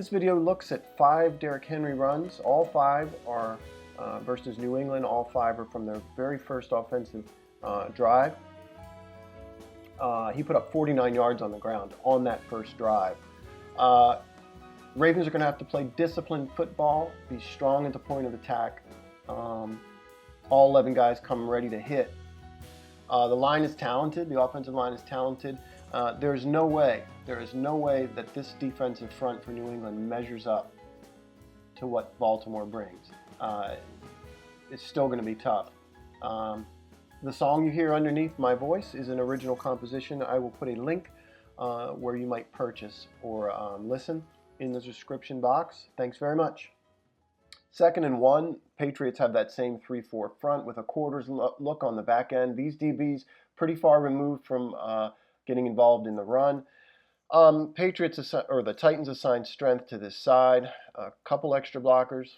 This video looks at 5 Derrick Henry runs. All 5 are versus New England. All 5 are from their very first offensive drive. He put up 49 yards on the ground on that first drive. Ravens are going to have to play disciplined football, be strong at the point of attack. All 11 guys come ready to hit. The line is talented. The offensive line is talented. There is no way that this defensive front for New England measures up to what Baltimore brings. It's still going to be tough. The song you hear underneath my voice is an original composition. I will put a link where you might purchase or listen in the description box. Thanks very much. 2nd and 1, Patriots have that same 3-4 front with a quarters look on the back end. These DBs pretty far removed from getting involved in the run. The Titans assign strength to this side. A couple extra blockers.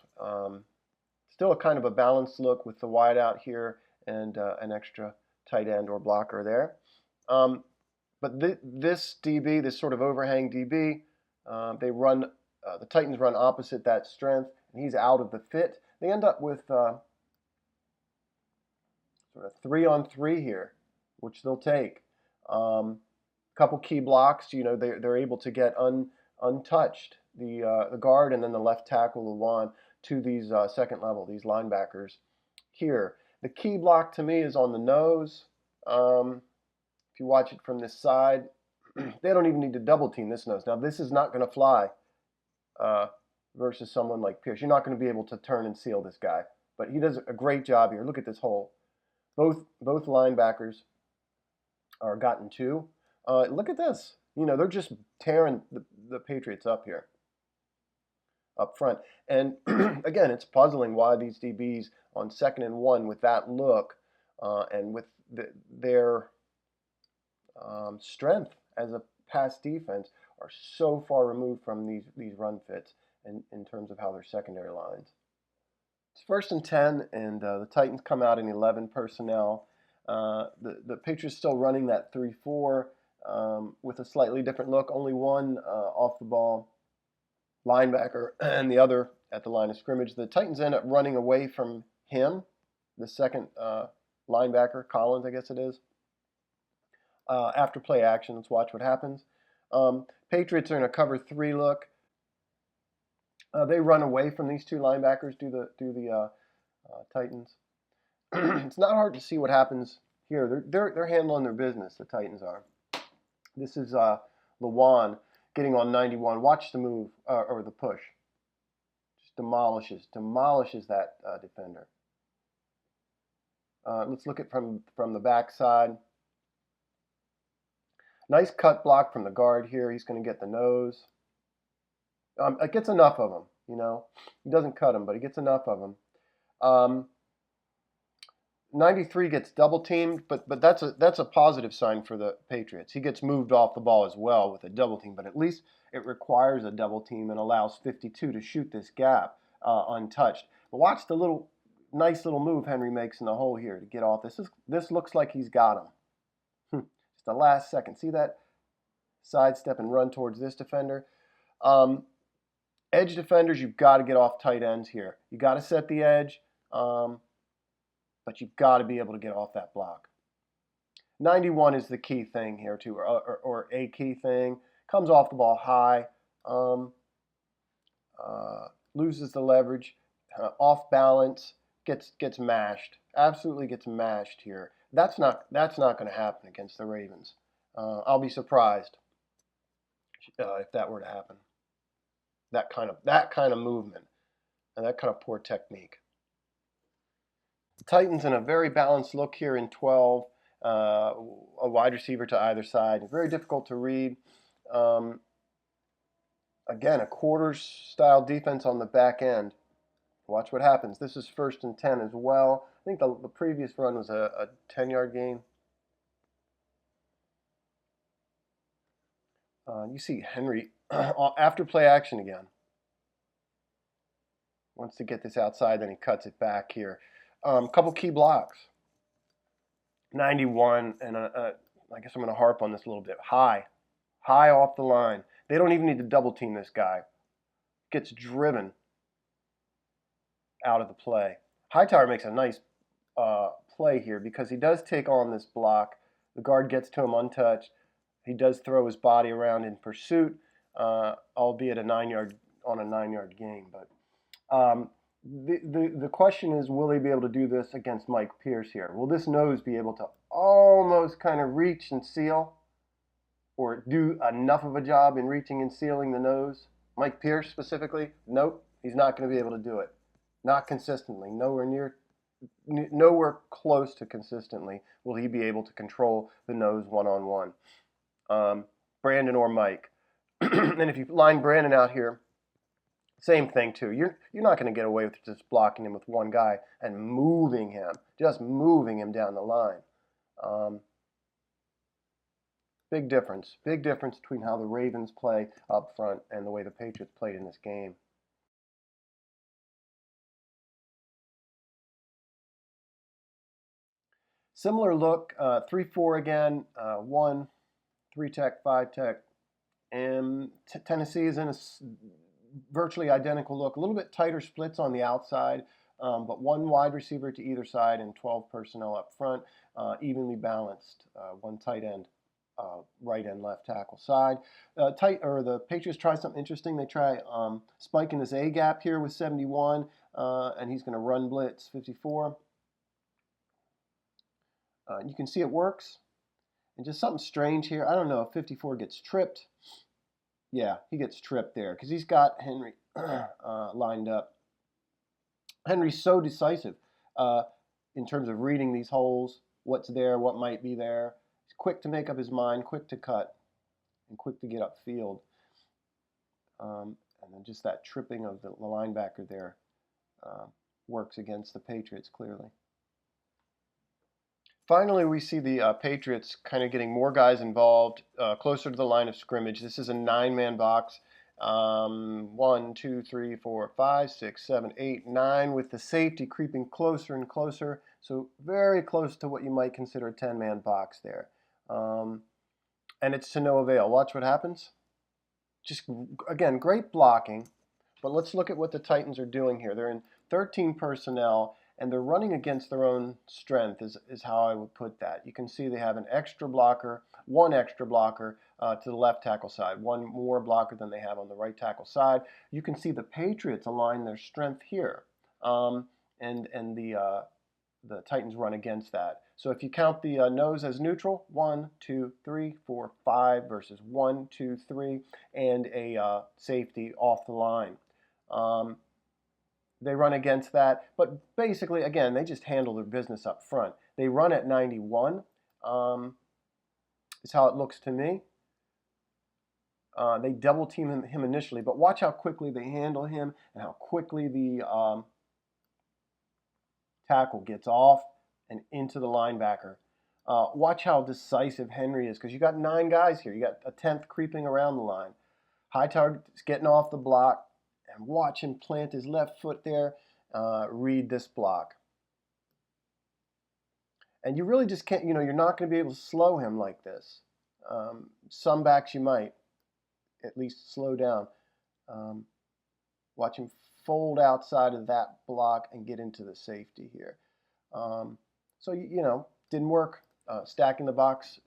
Still a kind of a balanced look with the wide out here and an extra tight end or blocker there. But this DB, this sort of overhang DB, the Titans run opposite that strength, and he's out of the fit. They end up with sort of 3-on-3 here, which they'll take. Couple key blocks, they're able to get untouched, the guard and then the left tackle, Lawan, to these second level, these linebackers here. The key block to me is on the nose. If you watch it from this side, they don't even need to double team this nose. Now this is not going to fly versus someone like Pierce. You're not going to be able to turn and seal this guy, but he does a great job here. Look at this hole. Both linebackers are gotten 2. Look at this. They're just tearing the Patriots up here, up front. And again, it's puzzling why these DBs on 2nd and 1 with that look and with their strength as a pass defense are so far removed from these run fits in terms of how their secondary lines. It's 1st and 10, and the Titans come out in 11 personnel. The Patriots still running that 3-4 with a slightly different look. Only one off the ball linebacker and the other at the line of scrimmage. The Titans end up running away from him, the second linebacker, Collins, I guess it is. After play action, let's watch what happens. Patriots are in a cover 3 look. They run away from these 2 linebackers, do the Titans. It's not hard to see what happens here. They're handling their business, the Titans are. This is Lawan getting on 91. Watch the move, or the push. Just demolishes that defender. Let's look at from the backside. Nice cut block from the guard here. He's going to get the nose. It gets enough of him, He doesn't cut him, but he gets enough of him. 93 gets double teamed, but that's a positive sign for the Patriots. He gets moved off the ball as well with a double team, but at least it requires a double team and allows 52 to shoot this gap untouched. But watch the nice little move Henry makes in the hole here to get off. This looks like he's got him. Just the last second. See that sidestep and run towards this defender? Edge defenders, you've got to get off tight ends here. You got to set the edge. But you've got to be able to get off that block. 91 is the key thing here too, or a key thing. Comes off the ball high, loses the leverage, off balance, gets mashed. Absolutely gets mashed here. That's not going to happen against the Ravens. I'll be surprised if that were to happen. That kind of movement and that kind of poor technique. The Titans in a very balanced look here in 12, a wide receiver to either side. Very difficult to read. Again, a quarters-style defense on the back end. Watch what happens. This is 1st and 10 as well. I think the previous run was a 10-yard gain. You see Henry after play action again. Wants to get this outside, then he cuts it back here. Couple key blocks. 91, and I guess I'm going to harp on this a little bit. High off the line. They don't even need to double team this guy. gets driven out of the play. Hightower makes a nice play here because he does take on this block. The guard gets to him untouched. He does throw his body around in pursuit, albeit a 9-yard gain. But the question is, will he be able to do this against Mike Pierce here? Will this nose be able to almost kind of reach and seal, or do enough of a job in reaching and sealing the nose? Mike Pierce specifically? Nope, he's not going to be able to do it. Not consistently. Nowhere close to consistently will he be able to control the nose one-on-one. Brandon or Mike. And if you line Brandon out here, same thing too. You're not going to get away with just blocking him with one guy and moving him, just moving him down the line. Big difference between how the Ravens play up front and the way the Patriots played in this game. Similar look, 3-4 again, 1, 3-tech, 5-tech, and Tennessee is in a virtually identical look, a little bit tighter splits on the outside, but one wide receiver to either side and 12 personnel up front, evenly balanced, one tight end, right and left tackle side. The Patriots try something interesting. They try spiking this A gap here with 71, and he's going to run blitz 54. You can see it works. And just something strange here. I don't know if 54 gets tripped. Yeah, he gets tripped there because he's got Henry lined up. Henry's so decisive in terms of reading these holes, what's there, what might be there. He's quick to make up his mind, quick to cut, and quick to get upfield. And then just that tripping of the linebacker there works against the Patriots clearly. Finally, we see the Patriots kind of getting more guys involved, closer to the line of scrimmage. This is a 9-man box. 1, 2, 3, 4, 5, 6, 7, 8, 9, with the safety creeping closer and closer. So very close to what you might consider a 10-man box there. And it's to no avail. Watch what happens. Just, again, great blocking. But let's look at what the Titans are doing here. They're in 13 personnel. And they're running against their own strength is how I would put that. You can see they have one extra blocker to the left tackle side, one more blocker than they have on the right tackle side. You can see the Patriots align their strength here, and the Titans run against that. So if you count the nose as neutral, 1, 2, 3, 4, 5 versus 1, 2, 3, and a safety off the line. They run against that, but basically, again, they just handle their business up front. They run at 91, is how it looks to me. They double team him initially, but watch how quickly they handle him and how quickly the tackle gets off and into the linebacker. Watch how decisive Henry is, because you got 9 guys here. You got a 10th creeping around the line. Hightower is getting off the block. And watch him plant his left foot there, read this block. And you really just can't, you're not going to be able to slow him like this. Some backs you might at least slow down. Watch him fold outside of that block and get into the safety here. So, didn't work. Stacking the box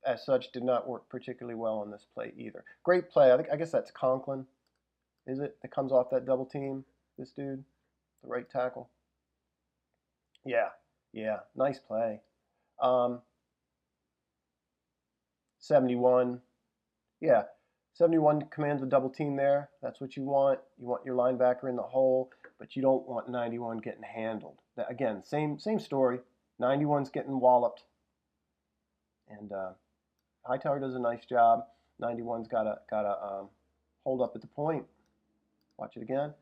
as such did not work particularly well on this play either. Great play. I guess that's Conklin. Is it that comes off that double team? This dude, the right tackle. Yeah, nice play. 71. Yeah, 71 commands a double team there. That's what you want. You want your linebacker in the hole, but you don't want 91 getting handled. Again, same story. 91's getting walloped, and Hightower does a nice job. 91's got to hold up at the point. Watch it again.